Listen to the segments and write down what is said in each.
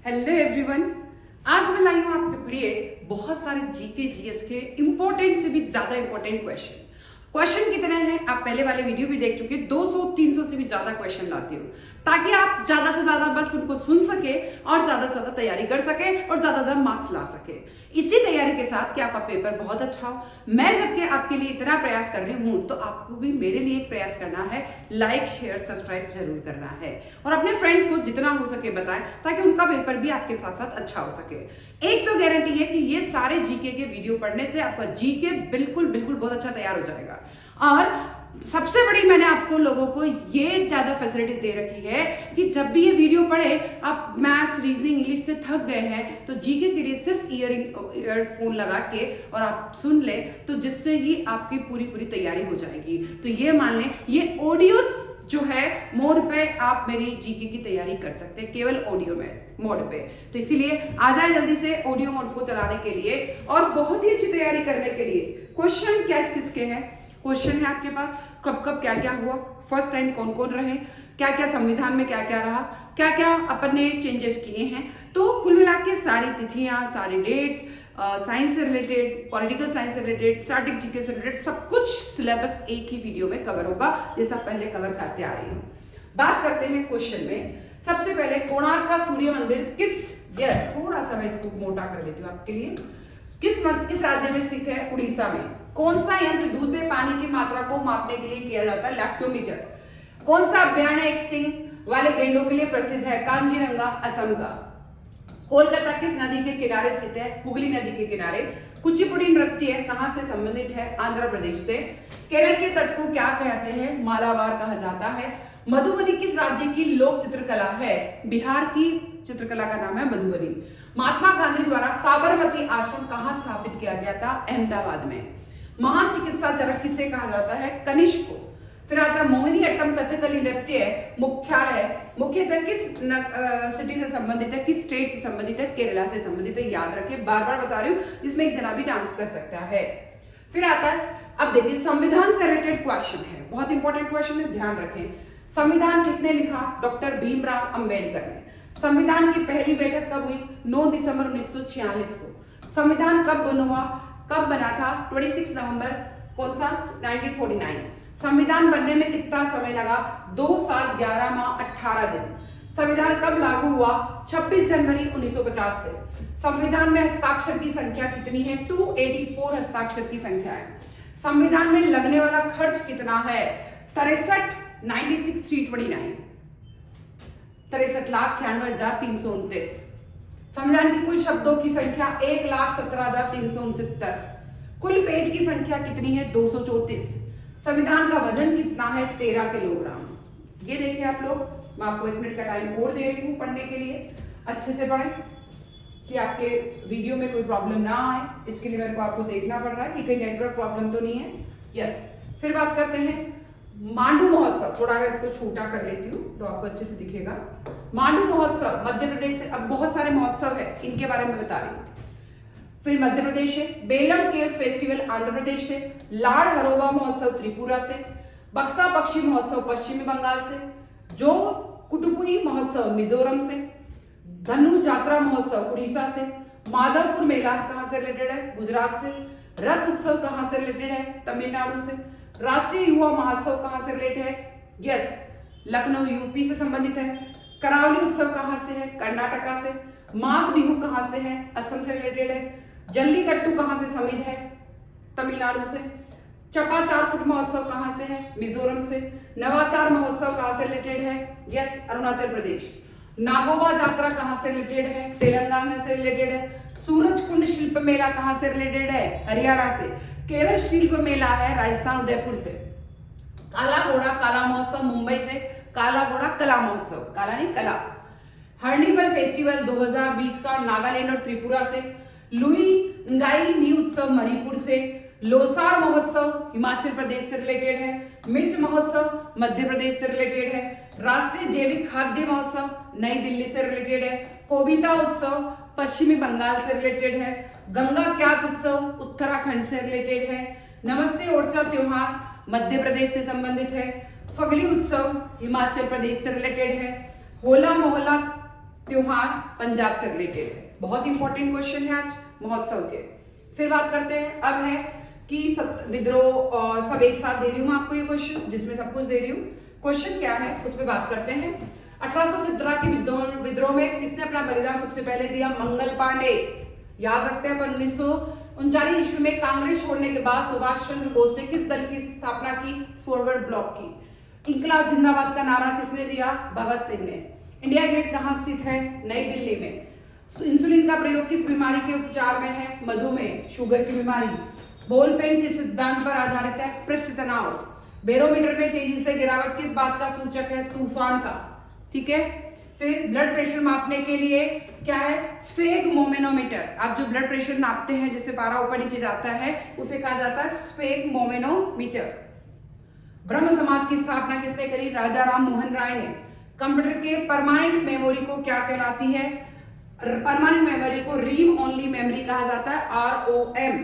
Hello everyone. आज मैं लाई हूं आपके लिए बहुत सारे जीके जीएस के इंपॉर्टेंट से भी ज्यादा इंपॉर्टेंट क्वेश्चन कितने हैं आप पहले वाले वीडियो भी देख चुके हैं। 200-300 से भी ज्यादा क्वेश्चन लाती हूँ ताकि आप ज्यादा से ज्यादा बस उनको सुन सके और ज्यादा से ज्यादा तैयारी कर सके और ज्यादा ज्यादा मार्क्स ला सके। इसी तैयारी के साथ कि आपका पेपर बहुत अच्छा हो। मैं जबकि आपके लिए इतना प्रयास कर रही हूं तो आपको भी मेरे लिए एक प्रयास करना है, लाइक शेयर सब्सक्राइब जरूर करना है और अपने फ्रेंड्स को जितना हो सके बताएं ताकि उनका पेपर भी आपके साथ साथ अच्छा हो सके। एक तो गारंटी है कि ये सारे जीके के वीडियो पढ़ने से आपका जीके बिल्कुल बिल्कुल बहुत अच्छा तैयार हो जाएगा। और सबसे बड़ी मैंने आपको लोगों को ये ज्यादा फैसिलिटी दे रखी है कि जब भी ये वीडियो पढ़े आप मैथ्स रीजनिंग इंग्लिश से थक गए हैं तो जीके के लिए सिर्फ ईयरफोन लगा के और आप सुन ले तो जिससे ही आपकी पूरी तैयारी हो जाएगी। तो ये मान लें ये ऑडियोस जो है मोड पे आप मेरी जीके की तैयारी कर सकते हैं केवल ऑडियो में मोड पे। तो इसीलिए आ जाए जल्दी से ऑडियो मोड को चलाने के लिए और बहुत ही अच्छी तैयारी करने के लिए। क्वेश्चन क्या किसके हैं, क्वेश्चन है आपके पास कब कब क्या क्या हुआ, फर्स्ट टाइम कौन कौन रहे, क्या क्या संविधान में क्या क्या रहा, क्या क्या अपन ने चेंजेस किए हैं। तो कुल मिला के सारी तिथियां सारी डेट्स साइंस से रिलेटेड पॉलिटिकल साइंस से रिलेटेड स्टैटिक जीके से रिलेटेड सब कुछ सिलेबस एक ही वीडियो में कवर होगा जैसा पहले कवर करते आ रही हूँ। बात करते हैं क्वेश्चन में। सबसे पहले कोणार्क का सूर्य मंदिर थोड़ा सा मैं इसको मोटा कर लेती हूँ आपके लिए। किस राज्य में स्थित है? उड़ीसा में। कौन सा यंत्र दूध में पानी की मात्रा को मापने के लिए किया जाता है? लैक्टोमीटर। कौन सा अभ्यारण्य एक सिंह वाले गेंडों के लिए प्रसिद्ध है? कांजीरंगा असम का। कोलकाता किस नदी के किनारे स्थित है? हुगली नदी के किनारे। कुचिपुड़ी नृत्य कहां से संबंधित है? आंध्र प्रदेश से। केरल के तट को क्या कहते हैं? मालाबार कहा जाता है। मधुबनी किस राज्य की लोक चित्रकला है? बिहार की चित्रकला का नाम है मधुबनी। महात्मा गांधी द्वारा साबरमती आश्रम कहां स्थापित किया गया था? अहमदाबाद में। महान चिकित्सा चरक किसे कहा जाता है? कनिष्क को। फिर आता मोहिनी अट्टम कथकली नृत्य मुख्यतः किस सिटी से संबंधित है, किस स्टेट से संबंधित है? केरला से संबंधित है। याद रखिए, बार बार बता रही हूं, जिसमें एक जना भी डांस कर सकता है। फिर आता है, अब देखिए संविधान से रिलेटेड क्वेश्चन है, बहुत इंपॉर्टेंट क्वेश्चन है, ध्यान रखें। संविधान किसने लिखा? डॉक्टर भीमराव अंबेडकर ने। संविधान की पहली बैठक कब हुई? 9 दिसंबर 1946 को। संविधान कब बना था? 26 नवंबर कौन सा? 1949। संविधान बनने में कितना समय लगा? 2 साल 11 माह 18 दिन। संविधान कब लागू हुआ? 26 जनवरी 1950 से। संविधान में हस्ताक्षर की संख्या कितनी है? 284 हस्ताक्षर की संख्या है। संविधान में लगने वाला खर्च कितना है? 63,96,329 63,96,329। संविधान की कुल शब्दों की संख्या 1,17,369। कुल पेज की संख्या कितनी है? 234। संविधान का वजन कितना है? 13 किलोग्राम। ये देखिए आप लोग, मैं आपको 1 मिनट का टाइम और दे रही हूं पढ़ने के लिए। अच्छे से पढ़ें कि आपके वीडियो में कोई प्रॉब्लम ना आए। इसके लिए मेरे को आपको देखना पड़ रहा है कि कहीं नेटवर्क प्रॉब्लम तो नहीं है। यस। फिर बात करते हैं मांडू महोत्सव। थोड़ा मैं इसको छोटा कर लेती हूँ तो आपको अच्छे से दिखेगा। मांडू महोत्सव मध्य प्रदेश से। अब बहुत सारे महोत्सव है, इनके बारे में बता रही हूँ। फिर मध्य प्रदेश है। बेलम केव्स फेस्टिवल आंध्र प्रदेश से। लाड़ हरोबा महोत्सव त्रिपुरा से। बक्सा पक्षी महोत्सव पश्चिमी बंगाल से। जो कुटुपुई महोत्सव मिजोरम से। धनु जात्रा महोत्सव उड़ीसा से। माधवपुर मेला कहां से रिलेटेड है? गुजरात से। रथ उत्सव कहां से रिलेटेड है? तमिलनाडु से। राष्ट्रीय युवा महोत्सव कहां से रिलेटेड है? यस, लखनऊ यूपी से संबंधित है। करावली उत्सव कहां से है? कर्नाटका से। माघ बिहू कहां से है? असम से रिलेटेड है। जल्लीकट्टू कहां से संबंधित है? तमिलनाडु से। चपाचारकुट महोत्सव कहां से है? मिजोरम से। नवाचार महोत्सव कहां से रिलेटेड है? यस, अरुणाचल प्रदेश। नागोबा यात्रा कहां से रिलेटेड है? तेलंगाना से रिलेटेड है। सूरज कुंड शिल्प मेला कहां से रिलेटेड है? हरियाणा से। केवल शिल्प मेला है राजस्थान उदयपुर से। काला घोड़ा काला महोत्सव मुंबई से। काला घोड़ा कला महोत्सव, काला नहीं कला। हर्निवल फेस्टिवल 2020 का नागालैंड और त्रिपुरा से। लुई नगाई नी उत्सव मणिपुर से। लोसार महोत्सव हिमाचल प्रदेश से रिलेटेड है। मिर्च महोत्सव मध्य प्रदेश से रिलेटेड है। राष्ट्रीय जैविक खाद्य महोत्सव नई दिल्ली से रिलेटेड है। कोबिता उत्सव पश्चिमी बंगाल से रिलेटेड है। गंगा क्यात उत्सव उत्तराखंड से रिलेटेड है। नमस्ते ओरछा त्योहार मध्य प्रदेश से संबंधित है। फगली उत्सव हिमाचल प्रदेश से रिलेटेड है। होला मोहल्ला त्योहार पंजाब से रिलेटेड है। बहुत इंपॉर्टेंट क्वेश्चन है आज महोत्सव के। फिर बात करते हैं, अब है कि विद्रोह और सब एक साथ दे रही हूं मैं आपको ये क्वेश्चन, जिसमें सब कुछ दे रही हूँ। क्वेश्चन क्या है उस पर बात करते हैं। 1817 के विद्रोह में किसने अपना बलिदान सबसे पहले दिया? मंगल पांडे। याद रखते हैं 1939 ईस्वी में कांग्रेस छोड़ने के बाद सुभाष चंद्र बोस ने किस दल की स्थापना की? फॉरवर्ड ब्लॉक की। इंकलाब जिंदाबाद का नारा किसने दिया? भगत सिंह ने। इंडिया गेट कहाँ स्थित है? नई दिल्ली में। इंसुलिन का प्रयोग किस बीमारी के उपचार में है? मधुमेह, शुगर की बीमारी। बॉल पेन किस सिद्धांत पर आधारित है? पृष्ठ तनाव। बैरोमीटर में तेजी से गिरावट किस बात का सूचक है? तूफान का। ठीक है। फिर ब्लड प्रेशर मापने के लिए क्या है? स्फेगमोमेनोमीटर। आप जो ब्लड प्रेशर नापते हैं जिससे पारा ऊपर नीचे जाता है उसे कहा जाता है स्फेगमोमेनोमीटर। ब्रह्म समाज की स्थापना किसने करी? राजा राम मोहन राय ने। कंप्यूटर के परमानेंट मेमोरी को क्या कहलाती है? परमानेंट मेमोरी को रीड ओनली मेमोरी कहा जाता है, ROM।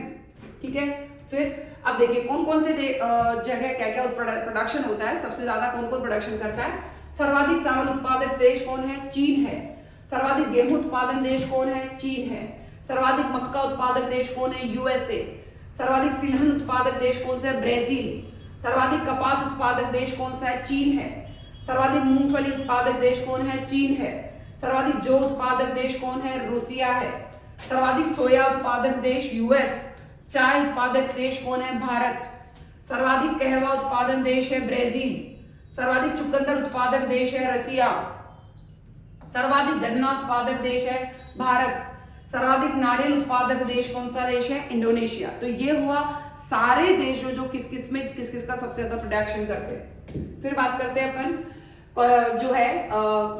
ठीक है। फिर अब देखिए कौन कौन से जगह क्या क्या प्रोडक्शन होता है, सबसे ज्यादा कौन कौन प्रोडक्शन करता है? सर्वाधिक चावल उत्पादक देश कौन है? चीन है। सर्वाधिक गेहूं उत्पादन देश कौन है? चीन है। सर्वाधिक मक्का उत्पादक देश कौन है? USA। सर्वाधिक तिलहन उत्पादक देश कौन सा है? ब्राजील। सर्वाधिक कपास उत्पादक देश कौन सा है? चीन है। सर्वाधिक मूंगफली उत्पादक देश कौन है? चीन है। सर्वाधिक जौ उत्पादक देश कौन है? रूसिया है। सर्वाधिक सोया उत्पादक देश US। चाय उत्पादक देश कौन है? भारत। सर्वाधिक कहवा उत्पादन देश है ब्राजील। सर्वाधिक चुकंदर उत्पादक देश है रसिया। सर्वाधिक गन्ना उत्पादक देश है भारत। सर्वाधिक नारियल उत्पादक देश कौन सा देश है? इंडोनेशिया। तो ये हुआ सारे देश जो किस किस का सबसे ज्यादा प्रोडक्शन करते हैं। फिर बात करते हैं अपन जो है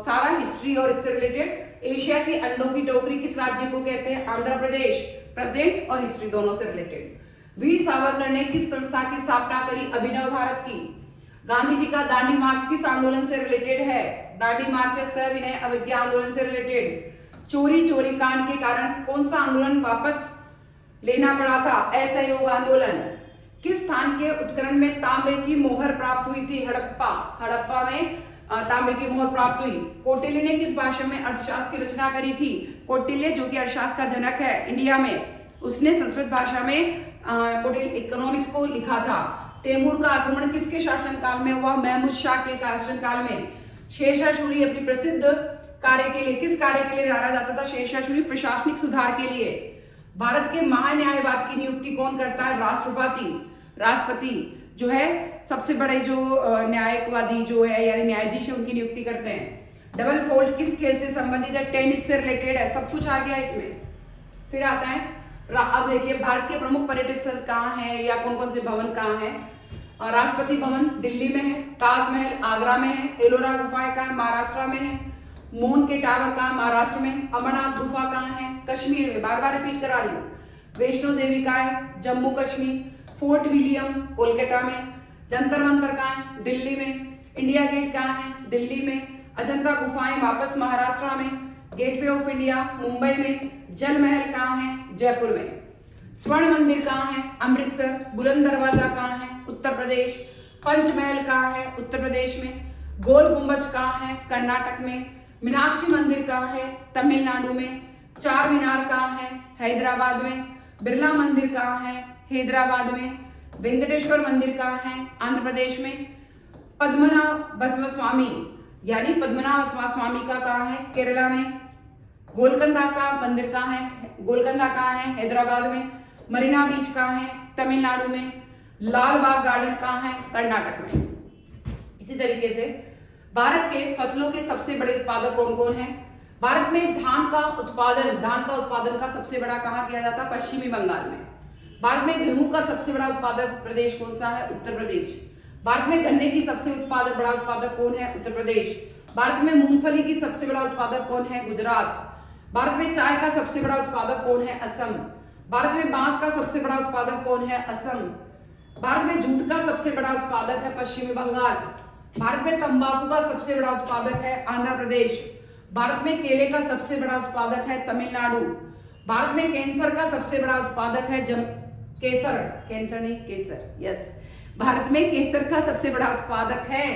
सारा हिस्ट्री और इससे रिलेटेड। एशिया की अंडों की टोकरी किस राज्य को कहते हैं? आंध्र प्रदेश। प्रेजेंट और हिस्ट्री दोनों से रिलेटेड। वीर सावरकर ने किस संस्था की स्थापना करी? अभिनव भारत की। गांधी जी का दांडी मार्च किस आंदोलन से रिलेटेड है? दांडी मार्च है सविनय अवज्ञा आंदोलन से रिलेटेड। चोरी कांड के कारण कौन सा आंदोलन वापस लेना पड़ा था? असहयोग आंदोलन। किस स्थान के उत्खनन में तांबे की मोहर प्राप्त हुई थी? हड़प्पा में तांबे की मोहर प्राप्त हुई। कौटिल्य ने किस भाषा में अर्थशास्त्र की रचना करी थी? कौटिल्य जो कि अर्थशास्त्र का जनक है इंडिया में, उसने संस्कृत भाषा में कौटिल्य इकोनॉमिक्स को लिखा था। तैमूर का आक्रमण किसके शासनकाल में हुआ? महमूद शाह के शासनकाल में। शेरशाह सूरी अपनी प्रसिद्ध कार्य के लिए किस कार्य के लिए जाना जाता था? शेरशाह सूरी प्रशासनिक सुधार के लिए। भारत के महान्यायवाद की नियुक्ति कौन करता है? राष्ट्रपति जो है सबसे बड़े जो न्यायवादी जो है यानी न्यायाधीश है उनकी नियुक्ति करते हैं। डबल फोल्ड किस खेल से संबंधित है? टेनिस से रिलेटेड है। सब कुछ आ गया इसमें। फिर आता है अब देखिए भारत के प्रमुख पर्यटन स्थल कहाँ है या कौन कौन से भवन कहाँ है? राष्ट्रपति भवन दिल्ली में है। ताजमहल आगरा में है। एलोरा गुफाएं कहाँ है? महाराष्ट्र में है। मून के टावर कहाँ? महाराष्ट्र में। अमरनाथ गुफा कहाँ है? कश्मीर में। बार बार रिपीट करा रही हूँ। वैष्णो देवी कहाँ है? जम्मू कश्मीर। फोर्ट विलियम कोलकाता में। जंतर मंतर कहाँ है? दिल्ली में। इंडिया गेट कहाँ है? दिल्ली में। अजंता गुफाएं वापस महाराष्ट्र में। गेटवे ऑफ इंडिया मुंबई में। जल महल कहाँ है? जयपुर में। स्वर्ण मंदिर कहाँ है? अमृतसर। बुलंद दरवाजा कहाँ है? उत्तर प्रदेश। पंचमहल कहाँ है? उत्तर प्रदेश में। गोल गुंबज कहाँ है? कर्नाटक में। मीनाक्षी मंदिर कहाँ है? तमिलनाडु में। चार मीनार कहाँ है? हैदराबाद में। बिरला मंदिर कहाँ है? हैदराबाद में। वेंकटेश्वर मंदिर कहाँ है? आंध्र प्रदेश में। पद्मनाभ बसव स्वामी यानी पद्मनाभ स्वामी का कहाँ है? केरला में। गोलकंदा का मंदिर कहाँ है? गोलकंदा कहाँ है? हैदराबाद में। मरीना बीच कहाँ है? तमिलनाडु में। लाल बाग गार्डन कहाँ है? कर्नाटक में। इसी तरीके से भारत के फसलों के सबसे बड़े उत्पादक कौन कौन है? भारत में धान का उत्पादन का सबसे बड़ा कहाँ किया जाता है? पश्चिमी बंगाल में। भारत में गेहूं का सबसे बड़ा उत्पादक प्रदेश कौन सा है? उत्तर प्रदेश। भारत में गन्ने की सबसे बड़ा उत्पादक कौन है? उत्तर प्रदेश। भारत में मूंगफली की सबसे बड़ा उत्पादक कौन है? गुजरात। भारत में चाय का सबसे बड़ा उत्पादक कौन है? असम। भारत में बांस का सबसे बड़ा उत्पादक कौन है? असम। भारत में जूट का सबसे बड़ा उत्पादक है पश्चिमी बंगाल। भारत में तंबाकू का सबसे बड़ा उत्पादक है आंध्र प्रदेश। भारत में केले का सबसे बड़ा उत्पादक है तमिलनाडु। भारत में कैंसर का सबसे बड़ा उत्पादक है केसर। भारत में केसर का सबसे बड़ा उत्पादक है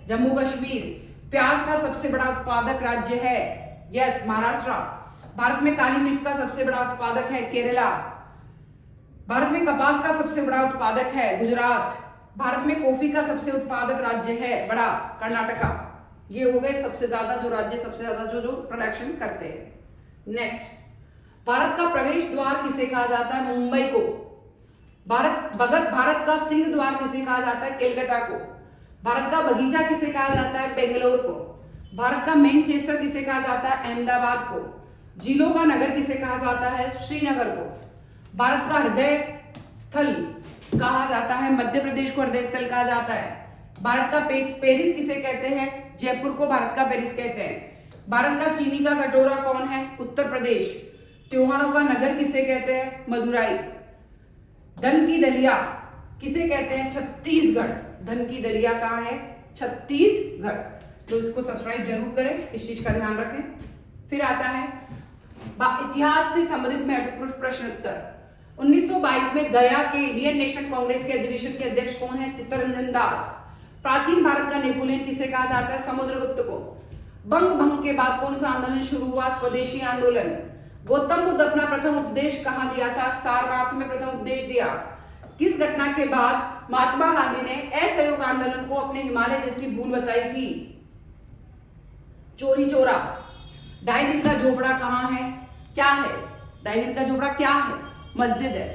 जम्मू कश्मीर। प्याज का सबसे बड़ा उत्पादक राज्य है यस महाराष्ट्र। भारत में काली मिर्च का सबसे बड़ा उत्पादक है केरला। भारत में कपास का सबसे बड़ा उत्पादक है गुजरात। भारत में कॉफी का सबसे उत्पादक राज्य है बड़ा कर्नाटका। ये हो गए सबसे ज्यादा जो राज्य सबसे ज्यादा जो प्रोडक्शन करते हैं। नेक्स्ट, भारत का प्रवेश द्वार किसे कहा जाता है? मुंबई को। भारत का सिंह द्वार किसे कहा जाता है? केलकटा को। भारत का बगीचा किसे कहा जाता है? बेंगलोर को। भारत का मैनचेस्टर किसे कहा जाता है? अहमदाबाद को। झीलों का नगर किसे कहा जाता है? श्रीनगर को। भारत का हृदय स्थल कहा जाता है? मध्य प्रदेश को हृदय स्थल कहा जाता है। भारत का पेरिस किसे कहते हैं? जयपुर को भारत का पेरिस कहते हैं। भारत का चीनी का कटोरा कौन है? उत्तर प्रदेश। त्योहारों का नगर किसे कहते हैं? मदुराई। धन की दलिया किसे कहते हैं? छत्तीसगढ़। धन की दलिया कहाँ है? छत्तीसगढ़। तो इसको सब्सक्राइब जरूर करें, इस चीज का ध्यान रखें। फिर आता है इतिहास से संबंधित महत्वपूर्ण प्रश्न उत्तर। 1922 में गया के इंडियन नेशनल कांग्रेस के अधिवेशन के अध्यक्ष कौन है? चित्तरंजन दास। प्राचीन भारत का नेपोलियन किसे कहा जाता है? समुद्रगुप्त को। बंग भंग के बाद कौन सा आंदोलन शुरू हुआ? स्वदेशी आंदोलन। गौतम बुद्ध अपना प्रथम उपदेश कहाँ दिया था? सारनाथ में प्रथम उपदेश दिया। किस घटना के बाद महात्मा गांधी ने असहयोग आंदोलन को अपने हिमालय जैसी भूल बताई थी? चोरी चोरा। ढाई दिन का झोपड़ा कहाँ है? क्या है? ढाई दिन का झोपड़ा क्या है? मस्जिद है।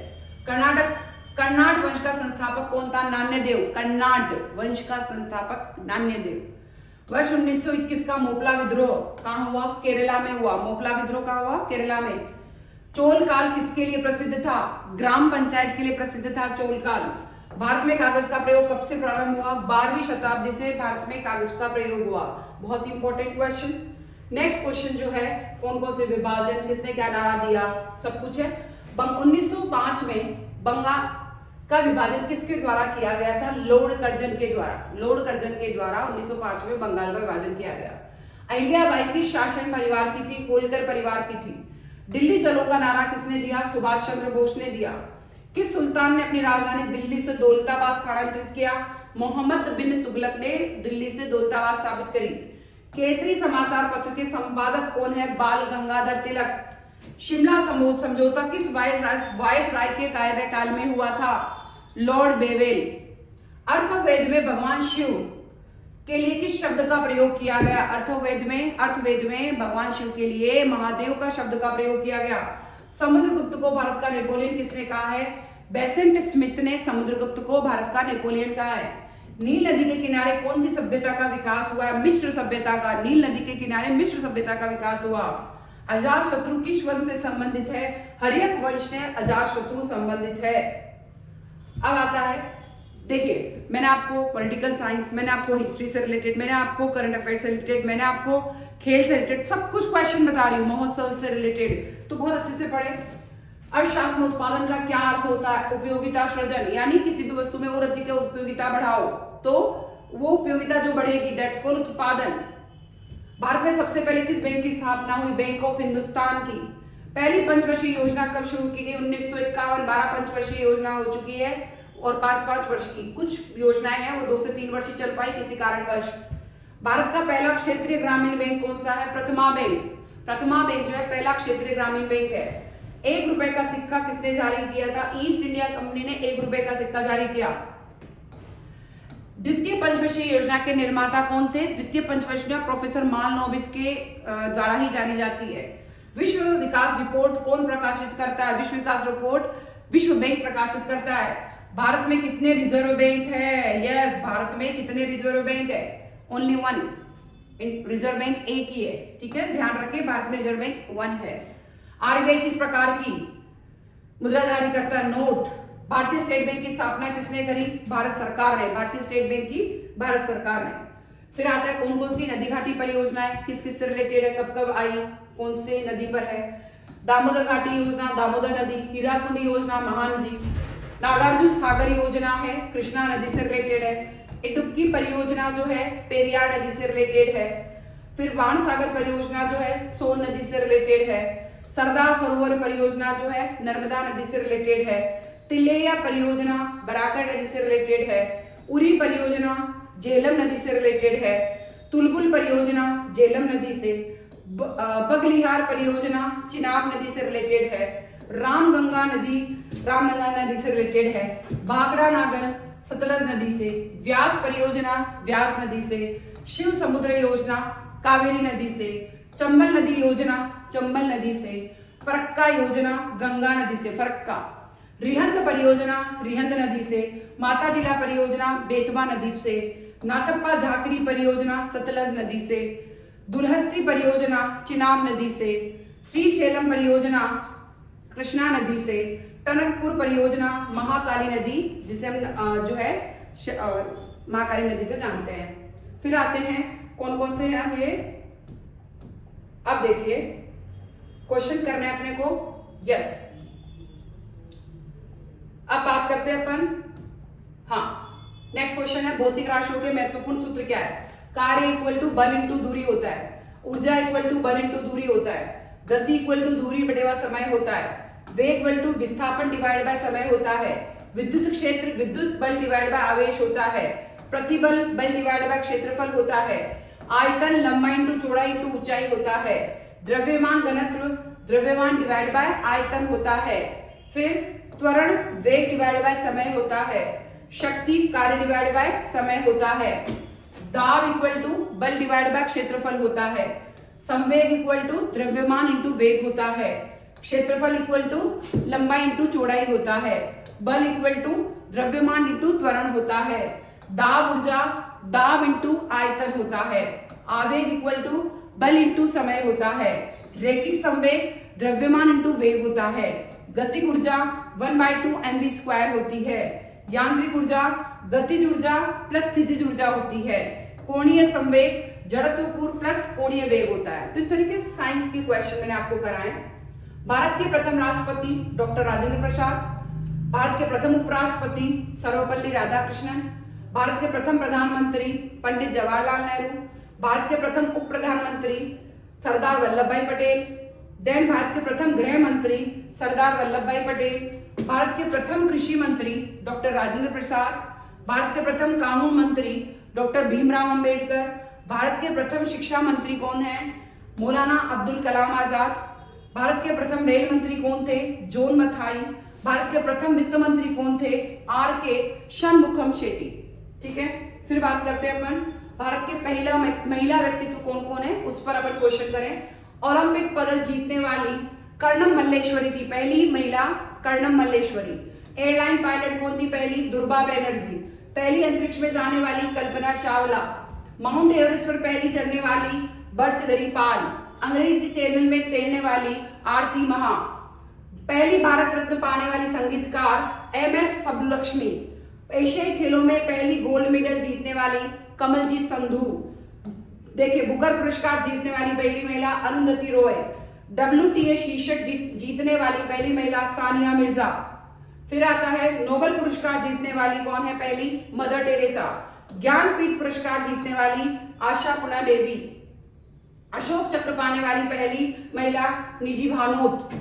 कर्नाट वंश का संस्थापक कौन था? नान्यदेव। कर्नाट वंश का संस्थापक नान्यदेव। वर्ष 1921 का मोपला विद्रोह कहाँ हुआ? केरला में हुआ। मोपला विद्रोह कहाँ हुआ? केरला में। चोल काल किसके लिए प्रसिद्ध था? ग्राम पंचायत के लिए प्रसिद्ध था चोल काल। भारत में कागज का प्रयोग कब से प्रारंभ हुआ? 12वीं शताब्दी से भारत में कागज का प्रयोग हुआ। बहुत इंपॉर्टेंट क्वेश्चन। नेक्स्ट क्वेश्चन जो है, कौन कौन से विभाजन, किसने क्या नारा दिया, सब कुछ है। 1905 में बंगाल का विभाजन किसके द्वारा किया गया था? लॉर्ड कर्जन के द्वारा। लॉर्ड कर्जन के द्वारा 1905 में बंगाल का विभाजन किया गया। अहिल्याबाई की शासन परिवार की थी? होलकर परिवार की थी। दिल्ली चलो का नारा किसने दिया? सुभाष चंद्र बोस ने दिया। किस सुल्तान ने अपनी राजधानी दिल्ली से दौलताबाद स्थानांतरित किया? मोहम्मद बिन तुगलक ने दिल्ली से दौलताबाद स्थापित करी। केसरी समाचार पत्र के संपादक कौन है? बाल गंगाधर तिलक। शिमला समझौता किस वायसराय के कार्यकाल में हुआ था? Lord Wavell. अर्थवेद में भगवान शिव के लिए किस शब्द का प्रयोग किया गया? अर्थवेद में भगवान शिव के लिए महादेव का शब्द का प्रयोग किया गया। समुद्रगुप्त को भारत का नेपोलियन किसने कहा है? बेसेंट स्मिथ ने समुद्रगुप्त को भारत का नेपोलियन कहा है। नील नदी के किनारे कौन सी सभ्यता का विकास हुआ? मिस्र सभ्यता का। नील नदी के किनारे मिस्र सभ्यता का विकास हुआ। अजातशत्रु किस वंश से संबंधित है? हर्यक वंश से अजातशत्रु संबंधित है। अब आता है, देखिए मैंने आपको पॉलिटिकल साइंस, मैंने आपको हिस्ट्री से रिलेटेड, मैंने आपको करंट अफेयर से रिलेटेड, मैंने आपको खेल से रिलेटेड सब कुछ क्वेश्चन बता रही हूँ, महोत्सव से रिलेटेड, तो बहुत अच्छे से पढ़े। अर्थशास्त्र में उत्पादन का क्या अर्थ होता है? उपयोगिता सृजन, यानी किसी भी वस्तु में और अधिक उपयोगिता बढ़ाओ तो वो उपयोगिता जो बढ़ेगी, दैट्स कॉल्ड उत्पादन। भारत में सबसे पहले किस बैंक की स्थापना हुई? बैंक ऑफ हिंदुस्तान की। पहली पंचवर्षीय योजना कब शुरू की गई? 1951। 12 पंचवर्षीय योजना हो चुकी है और 5-5 वर्ष की कुछ योजनाएं हैं वो 2 से 3 वर्ष ही चल पाई किसी कारणवश। भारत का पहला क्षेत्रीय ग्रामीण बैंक कौन सा है? प्रथमा बैंक। प्रथमा बैंक जो है पहला क्षेत्रीय ग्रामीण बैंक है। 1 रुपए का सिक्का किसने जारी किया था? ईस्ट इंडिया कंपनी ने 1 रुपए का सिक्का जारी किया। द्वितीय पंचवर्षीय योजना के निर्माता कौन थे? द्वितीय पंचवर्षीय प्रोफेसर मालनोबिस के द्वारा ही जानी जाती है। विश्व विकास रिपोर्ट कौन प्रकाशित करता है? विश्व विकास रिपोर्ट विश्व बैंक प्रकाशित करता है। भारत में कितने रिजर्व बैंक है? यस, भारत में कितने रिजर्व बैंक है? ओनली 1। रिजर्व बैंक एक ही है, ठीक है, ध्यान रखें, भारत में रिजर्व बैंक 1 है। आरबीआई किस प्रकार की मुद्रा जारी करता है? नोट। भारतीय स्टेट बैंक की स्थापना किसने करी? भारत सरकार ने। भारतीय स्टेट बैंक की भारत सरकार ने। फिर आता है कौन कौन सी नदी घाटी परियोजनाएं किस किस से रिलेटेड है, कब कब आई, कौन से नदी पर है? दामोदर घाटी योजना, दामोदर नदी। हीराकुंड योजना, महानदी। नागार्जुन सागर योजना है, कृष्णा नदी से रिलेटेड है। इडुक्की परियोजना जो है पेरियार नदी से रिलेटेड है। फिर वाण सागर परियोजना जो है सोन नदी से रिलेटेड है। सरदार सरोवर परियोजना जो है नर्मदा नदी से रिलेटेड है। तिलेया परियोजना बराकर नदी से रिलेटेड है। उरी परियोजना झेलम नदी से रिलेटेड है। तुलबुल परियोजना झेलम नदी से। बगलिहार परियोजना चिनाब नदी से रिलेटेड है। रामगंगा नदी से रिलेटेड है। भाखड़ा नागल सतलज नदी से। व्यास परियोजना व्यास नदी से। शिव समुद्र योजना कावेरी नदी से। चंबल नदी योजना चंबल नदी से। फरक्का योजना गंगा नदी से फरक्का। रिहंद परियोजना रिहंद नदी से। माता टीला परियोजना बेतवा नदी से। नाथप्पा झाकरी परियोजना सतलज नदी से। दुलहस्ती परियोजना चिनाब नदी से। श्रीशैलम परियोजना कृष्णा नदी से। टनकपुर परियोजना महाकाली नदी, जिसे हम जो है महाकाली नदी से जानते हैं। फिर आते हैं कौन कौन से हैं ये, अब देखिए क्वेश्चन करने हैं अपने को। यस, अब बात करते हैं अपन। हाँ, नेक्स्ट क्वेश्चन है भौतिक राशियों के महत्वपूर्ण सूत्र क्या है। कार्य इक्वल टू बल इंटू दूरी होता है। ऊर्जा इक्वल टू बल इंटू दूरी होता है। गति इक्वल टू दूरी बटेवा समय होता है। वेग इक्वल टू विस्थापन डिवाइड बाय समय होता है। विद्युत क्षेत्र विद्युत बल डिवाइड बाय आवेश होता है। प्रतिबल बल डिवाइड बाय क्षेत्रफल होता है। आयतन लंबाई इंटू चौड़ाई इंटू ऊंचाई होता है। द्रव्यमान घनत्व द्रव्यमान डिवाइड बाय आयतन होता है। फिर त्वरण वेग डिवाइड बाय समय होता है। शक्ति कार्य डिवाइड बाय समय होता है। दाब इक्वल टू बल डिवाइड बाय क्षेत्रफल होता है। संवेग इक्वल टू द्रव्यमान इंटू वेग होता है। क्षेत्रफल इक्वल टू लंबाई इंटू चौड़ाई होता है। बल इक्वल टू द्रव्यमान इंटू त्वरण होता है। दाब ऊर्जा दाब इंटू आयतन होता है। आवेग इक्वल टू बल इंटू समय होता है। रैखिक संवेग द्रव्यमान इंटू वेग होता है। गतिक ऊर्जा 1/2 mv² होती है। यांत्रिक ऊर्जा गतिज ऊर्जा प्लस स्थितिज ऊर्जा होती है। कोणीय संवेग जड़त्वपूर्ण प्लस कोणीय वेग होता है। तो इस तरीके से साइंस के क्वेश्चन मैंने आपको कराए। भारत के प्रथम राष्ट्रपति डॉक्टर राजेंद्र प्रसाद। भारत के प्रथम उपराष्ट्रपति सर्वपल्ली राधाकृष्णन। भारत के प्रथम प्रधानमंत्री पंडित जवाहरलाल नेहरू। भारत के प्रथम उप प्रधानमंत्री सरदार वल्लभ भाई पटेल। देन भारत के प्रथम गृह मंत्री सरदार वल्लभ भाई पटेल। भारत के प्रथम कृषि मंत्री डॉक्टर राजेंद्र प्रसाद। भारत के प्रथम कानून मंत्री डॉक्टर भीमराव अंबेडकर। भारत के प्रथम शिक्षा मंत्री कौन है? मौलाना अब्दुल कलाम आजाद। भारत के प्रथम रेल मंत्री कौन थे? जॉन मथाई। भारत के प्रथम वित्त मंत्री कौन थे? R.K. षणमुखम शेट्टी। ठीक है, फिर बात करते हैं अपन भारत के पहला महिला व्यक्तित्व कौन कौन है, उस पर अपन क्वेश्चन करें। ओलंपिक पदक जीतने वाली कर्णम मल्लेश्वरी थी, पहली महिला कर्णम मल्लेश्वरी। एयरलाइन पायलट कौन थी? पहली दुर्गा बनर्जी। पहली अंतरिक्ष में जाने वाली कल्पना चावला। माउंट एवरेस्ट पर पहली चढ़ने वाली बर्चदरी पाल। अंग्रेजी चैनल में तैरने वाली आरती महा। पहली भारत रत्न पाने वाली संगीतकार MS सुब्बलक्ष्मी। एशियाई खेलों में पहली गोल्ड मेडल जीतने वाली कमलजीत संधू। देखिए, बुकर पुरस्कार जीतने वाली पहली महिला अरुंधति रॉय। WTA शीर्षक जीतने वाली पहली महिला सानिया मिर्जा। फिर आता है नोबेल पुरस्कार जीतने वाली कौन है? पहली मदर टेरेसा। ज्ञानपीठ पुरस्कार जीतने वाली आशा पुना देवी। अशोक चक्र पाने वाली पहली महिला निजी भानोत।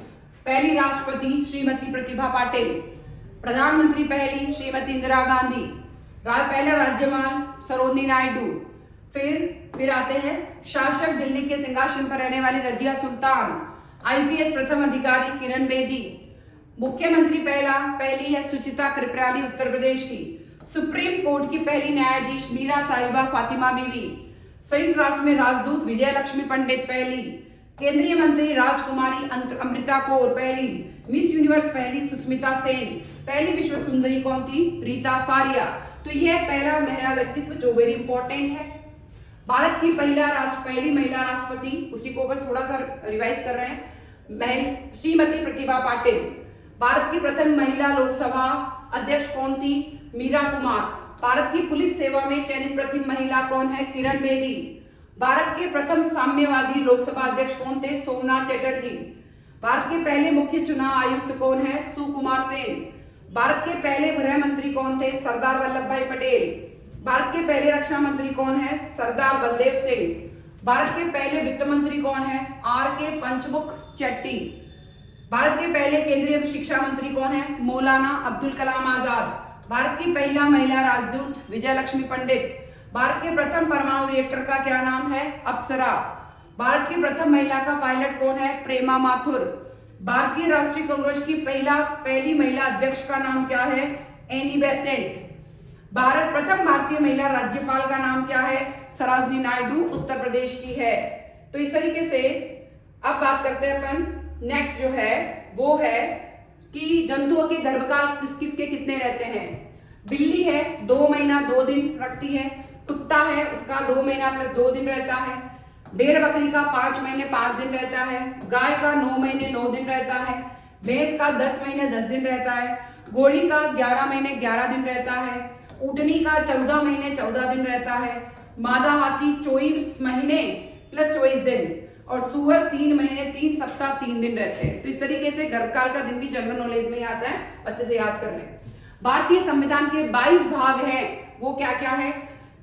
पहली राष्ट्रपति श्रीमती प्रतिभा पाटिल। प्रधानमंत्री पहली श्रीमती इंदिरा गांधी। पहला राज्यपाल सरोजिनी नायडू। फिर आते हैं शासक दिल्ली के सिंहासन पर रहने वाली रजिया सुल्तान। IPS प्रथम अधिकारी किरण बेदी। मुख्यमंत्री पहली है सुचिता कृपलानी उत्तर प्रदेश की। सुप्रीम कोर्ट की पहली न्यायाधीश मीरा साहिबा फातिमा बीवी। संयुक्त राष्ट्र में राजदूत विजय लक्ष्मी पंडित पहली। केंद्रीय मंत्री राजकुमारी अमृता कौर पहली। मिस यूनिवर्स पहली सुष्मिता सेन। पहली विश्व सुंदरी कौन थी? रीता फारिया। तो यह पहला महिला व्यक्तित्व जो वेरी इंपॉर्टेंट है। भारत की पहली महिला राष्ट्रपति, उसी को बस थोड़ा सा रिवाइज कर रहे हैं, श्रीमती प्रतिभा पाटिल। भारत की प्रथम महिला लोकसभा अध्यक्ष कौन थी? मीरा कुमार। भारत की पुलिस सेवा में चयनित प्रथम महिला कौन है? किरण बेदी। भारत के प्रथम साम्यवादी लोकसभा अध्यक्ष कौन थे? सोमनाथ चटर्जी। भारत के पहले मुख्य चुनाव आयुक्त कौन है? सुकुमार सेन। भारत के पहले गृह मंत्री कौन थे? सरदार वल्लभ भाई पटेल। भारत के पहले रक्षा मंत्री कौन है? सरदार बलदेव सिंह। भारत के पहले वित्त मंत्री कौन है? R.K. पंचमुख चेट्टी। भारत के पहले केंद्रीय शिक्षा मंत्री कौन है? मौलाना अब्दुल कलाम आजाद। भारत की पहला महिला राजदूत विजय लक्ष्मी पंडित। भारत के प्रथम परमाणु रिएक्टर का क्या नाम है? अप्सरा। भारत की प्रथम महिला का पायलट कौन है? प्रेमा माथुर। भारतीय राष्ट्रीय कांग्रेस की पहली महिला अध्यक्ष का नाम क्या है? Annie Besant. प्रथम भारतीय महिला राज्यपाल का नाम क्या है? सरोजिनी नायडू, उत्तर प्रदेश की है। तो इस तरीके से अब बात करते हैं अपन। नेक्स्ट जो है वो है कि जंतुओं के गर्भकाल किस किस के कितने रहते हैं? बिल्ली है 2 महीना 2 दिन रखती है। कुत्ता है उसका 2 महीना प्लस 2 दिन रहता है। भेड़ बकरी का 5 महीने 5 दिन रहता है। गाय का 9 महीने 9 दिन रहता है। भैंस का 10 महीने 10 दिन रहता है। घोड़ी का 11 महीने 11 दिन रहता है। ऊँटनी का 14 महीने 14 दिन रहता है। मादा हाथी 24 महीने प्लस 24 दिन और सुअर 3 महीने 3 सप्ताह 3 दिन रहते हैं। तो इस तरीके से गर्भकाल का दिन भी जनरल नॉलेज में ही आता है, अच्छे से याद कर लें। भारतीय संविधान के 22 भाग हैं, वो क्या क्या है?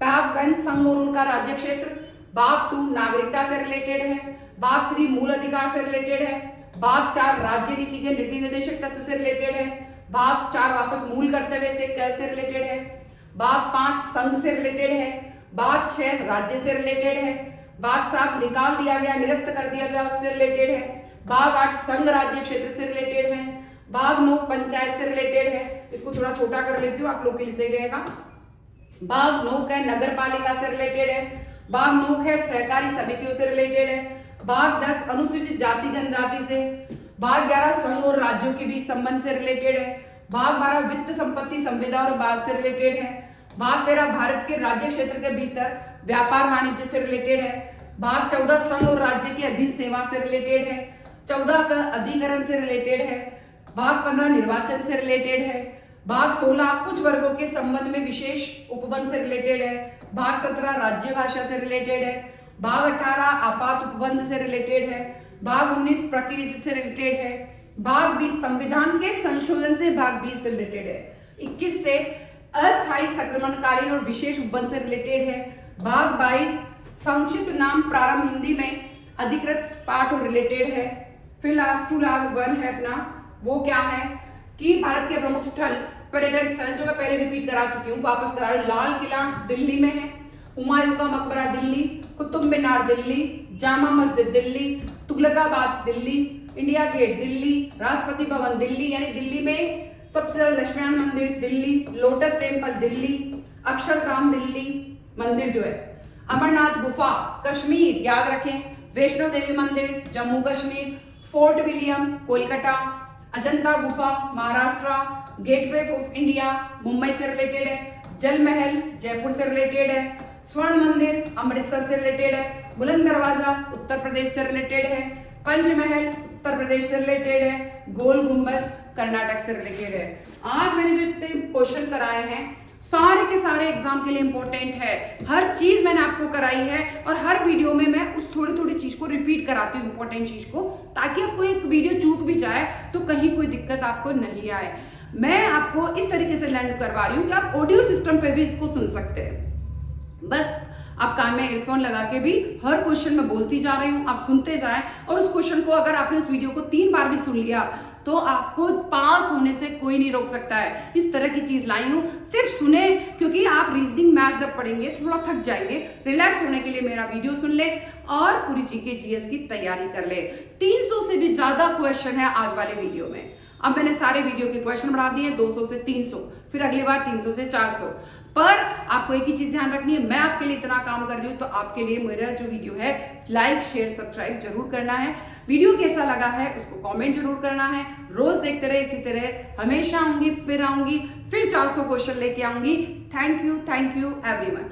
भाग 1 संघ और उनका राज्य क्षेत्र। भाग 2 नागरिकता से रिलेटेड है। भाग 3 मूल अधिकार से रिलेटेड है। भाग 4 राज्य नीति के नीति निर्देशक तत्व से रिलेटेड है। भाग 4 वापस मूल कर्तव्य से कैसे रिलेटेड है। भाग 5 संघ से रिलेटेड है। भाग 6 राज्य से रिलेटेड है। भाग 7 निकाल दिया गया, निरस्त कर दिया गया, उससे रिलेटेड है। भाग 8 संघ राज्य क्षेत्र से रिलेटेड है। भाग 9 पंचायत से रिलेटेड है। इसको थोड़ा छोटा कर लेती हूँ, आप लोग के लिए सही रहेगा। भाग 9 है नगर पालिका से रिलेटेड है। भाग 9 है सहकारी समितियों से रिलेटेड है। भाग 10 अनुसूचित जाति जनजाति से। भाग 11 संघ और राज्यों के बीच संबंध से रिलेटेड है। भाग 12 वित्त संपत्ति संविदा और बाद से रिलेटेड है। भाग 13 भारत के राज्य क्षेत्र के भीतर व्यापार वाणिज्य से रिलेटेड है। भाग 14 संघ और राज्य की अधीन सेवा से रिलेटेड है। 14 का अधिकरण से रिलेटेड है। भाग 15 निर्वाचन से रिलेटेड है। भाग 16 कुछ वर्गों के संबंध में विशेष उपबंध से रिलेटेड है। भाग 17 राज्य भाषा से रिलेटेड है। भाग 18 आपात उपबंध से रिलेटेड है। भाग 19 प्रकृति से रिलेटेड है। भाग 20 संविधान के संशोधन से भाग 20 से रिलेटेड है। 21 से अस्थायी संक्रमणकालीन और विशेष उपबंध से रिलेटेड है। भाग 22 संक्षिप्त नाम प्रारंभ हिंदी में अधिकृत पाठ और रिलेटेड है। फिर लास्ट टू लास्ट 1 है अपना, वो क्या है कि भारत के प्रमुख स्थल पर्यटन स्थल जो मैं पहले रिपीट करा चुकी हूँ, वापस करा। लाल किला दिल्ली में है। हुमायूं का मकबरा दिल्ली। कुतुब मीनार दिल्ली। जामा मस्जिद दिल्ली। तुगलकाबाद दिल्ली। India Gate Delhi. राष्ट्रपति भवन दिल्ली, यानी दिल्ली में सबसे ज्यादा लक्ष्मीनारायण मंदिर दिल्ली। Lotus Temple Delhi. अक्षरधाम दिल्ली मंदिर जो है। अमरनाथ गुफा कश्मीर, याद रखें। वैष्णो देवी मंदिर जम्मू कश्मीर। Fort William Kolkata. अजंता गुफा Maharashtra. Gateway of India Mumbai से रिलेटेड है। जल महल जयपुर से रिलेटेड है। स्वर्ण मंदिर अमृतसर से रिलेटेड है। बुलंद दरवाजा उत्तर प्रदेश से रिलेटेड है। पंचमहल उत्तर प्रदेश से रिलेटेड है। गोल गुंबज कर्नाटक से रिलेटेड है। आज मैंने जो इतने क्वेश्चन कराए हैं सारे के सारे एग्जाम के लिए इंपॉर्टेंट है। हर चीज मैंने आपको कराई है और हर वीडियो में मैं उस थोड़ी थोड़ी चीज को रिपीट कराती हूँ, इंपॉर्टेंट चीज को, ताकि आपको एक वीडियो चूक भी जाए तो कहीं कोई दिक्कत आपको नहीं आए। मैं आपको इस तरीके से लर्न करवा रही हूँ कि आप ऑडियो सिस्टम पे भी इसको सुन सकते हैं। बस आप कान में एयरफोन लगा के भी हर क्वेश्चन में बोलती जा रही हूँ, आप सुनते जाएं। और उस क्वेश्चन को अगर आपने उस वीडियो को 3 बार भी सुन लिया तो आपको पास होने से कोई नहीं रोक सकता है। इस तरह की चीज लाई हूं, सिर्फ सुने, क्योंकि आप रीजनिंग मैथ्स जब पढ़ेंगे थोड़ा थक जाएंगे। रिलैक्स होने के लिए मेरा वीडियो सुन ले और पूरी जीके जीएस की तैयारी कर ले। 300 से भी ज्यादा क्वेश्चन है आज वाले वीडियो में। अब मैंने सारे वीडियो के क्वेश्चन बढ़ा दिए 200 से 300, फिर अगली बार 300 से 400। पर आपको एक ही चीज ध्यान रखनी है, मैं आपके लिए इतना काम कर रही हूं तो आपके लिए मेरा जो वीडियो है लाइक शेयर सब्सक्राइब जरूर करना है। वीडियो कैसा लगा है उसको कमेंट जरूर करना है। रोज देखते रहे इसी तरह, हमेशा आऊंगी, फिर 400 क्वेश्चन लेके आऊंगी। Thank you everyone.